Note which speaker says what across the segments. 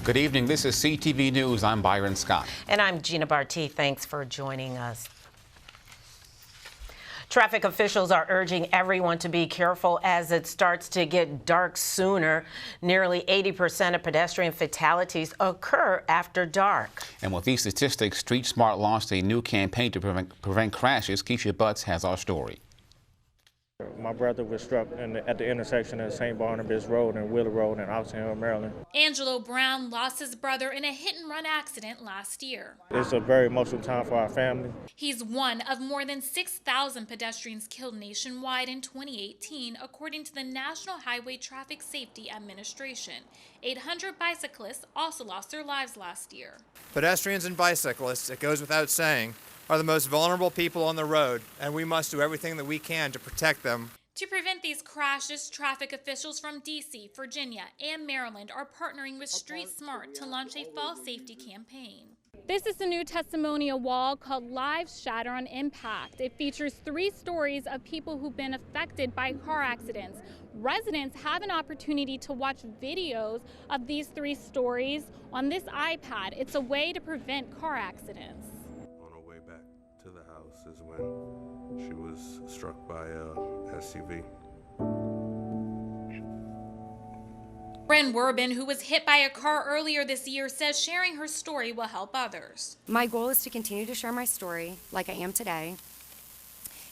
Speaker 1: Good evening. This is CTV News. I'm Byron Scott.
Speaker 2: And I'm Gina Barty. Thanks for joining us. Traffic officials are urging everyone to be careful as it starts to get dark sooner. Nearly 80% of pedestrian fatalities occur after dark.
Speaker 1: And with these statistics, Street Smart launched a new campaign to prevent crashes. Keisha Butts has our story.
Speaker 3: My brother was struck at the intersection of St. Barnabas Road and Wheeler Road in Oxon Hill, Maryland.
Speaker 4: Angelo Brown lost his brother in a hit-and-run accident last year.
Speaker 3: It's a very emotional time for our family.
Speaker 4: He's one of more than 6,000 pedestrians killed nationwide in 2018, according to the National Highway Traffic Safety Administration. 800 bicyclists also lost their lives last year.
Speaker 5: Pedestrians and bicyclists, it goes without saying, are the most vulnerable people on the road, and we must do everything that we can to protect them.
Speaker 4: To prevent these crashes, traffic officials from D.C., Virginia, and Maryland are partnering with Street Smart to launch a fall safety campaign. This is the new testimonial wall called Lives Shatter on Impact. It features 3 stories of people who've been affected by car accidents. Residents have an opportunity to watch videos of these 3 stories on this iPad. It's a way to prevent car accidents.
Speaker 6: To the house is when she was struck by a SUV.
Speaker 4: Bren Werbin, who was hit by a car earlier this year, says sharing her story will help others.
Speaker 7: My goal is to continue to share my story like I am today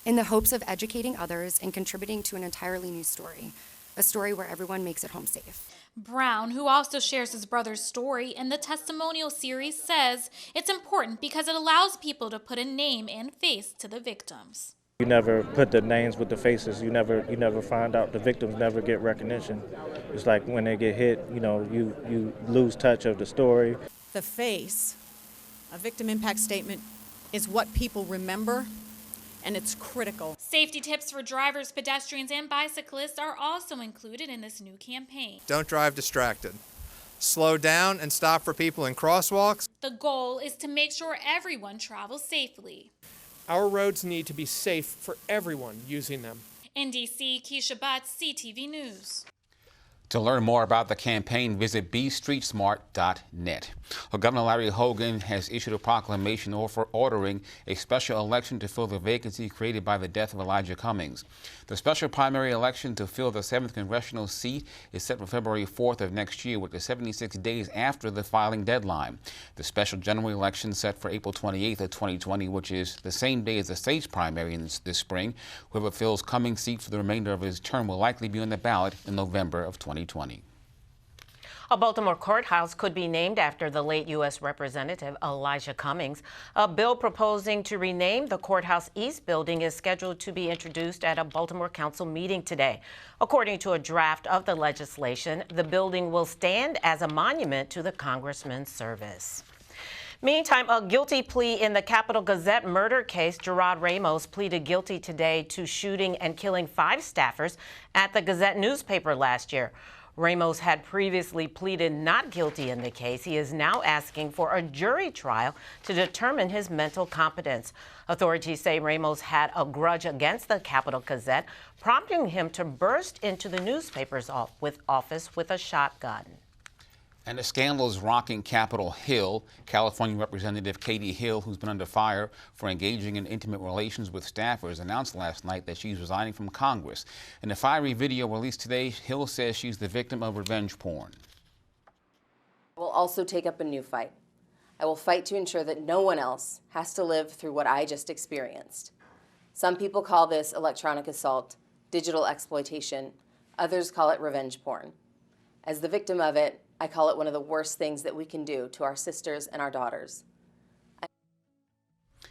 Speaker 7: in the hopes of educating others and contributing to an entirely new story, a story where everyone makes it home safe.
Speaker 4: Brown, who also shares his brother's story in the testimonial series, says it's important because it allows people to put a name and face to the victims.
Speaker 3: You never put the names with the faces. You never find out. The victims never get recognition. It's like when they get hit, you lose touch of the story.
Speaker 8: The face, a victim impact statement, is what people remember, and it's critical.
Speaker 4: Safety tips for drivers, pedestrians, and bicyclists are also included in this new campaign.
Speaker 5: Don't drive distracted. Slow down and stop for people in crosswalks.
Speaker 4: The goal is to make sure everyone travels safely.
Speaker 9: Our roads need to be safe for everyone using them.
Speaker 4: In D.C., Keisha Butts, CTV News.
Speaker 1: To learn more about the campaign, visit bstreetsmart.net. Well, Governor Larry Hogan has issued a proclamation ordering a special election to fill the vacancy created by the death of Elijah Cummings. The special primary election to fill the 7th congressional seat is set for February 4th of next year, with 76 days after the filing deadline. The special general election set for April 28th of 2020, which is the same day as the state's primary this spring. Whoever fills Cummings' seat for the remainder of his term will likely be on the ballot in November of 2020.
Speaker 2: A Baltimore courthouse could be named after the late U.S. Representative Elijah Cummings. A bill proposing to rename the Courthouse East building is scheduled to be introduced at a Baltimore Council meeting today. According to a draft of the legislation, the building will stand as a monument to the congressman's service. Meantime, a guilty plea in the Capital Gazette murder case. Gerard Ramos pleaded guilty today to shooting and killing 5 staffers at the Gazette newspaper last year. Ramos had previously pleaded not guilty in the case. He is now asking for a jury trial to determine his mental competence. Authorities say Ramos had a grudge against the Capital Gazette, prompting him to burst into the newspaper's office with a shotgun.
Speaker 1: And the scandal is rocking Capitol Hill. California Representative Katie Hill, who's been under fire for engaging in intimate relations with staffers, announced last night that she's resigning from Congress. In a fiery video released today, Hill says she's the victim of revenge porn.
Speaker 10: I will also take up a new fight. I will fight to ensure that no one else has to live through what I just experienced. Some people call this electronic assault, digital exploitation. Others call it revenge porn. As the victim of it, I call it one of the worst things that we can do to our sisters and our daughters.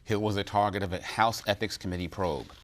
Speaker 1: Hill was the target of a House Ethics Committee probe.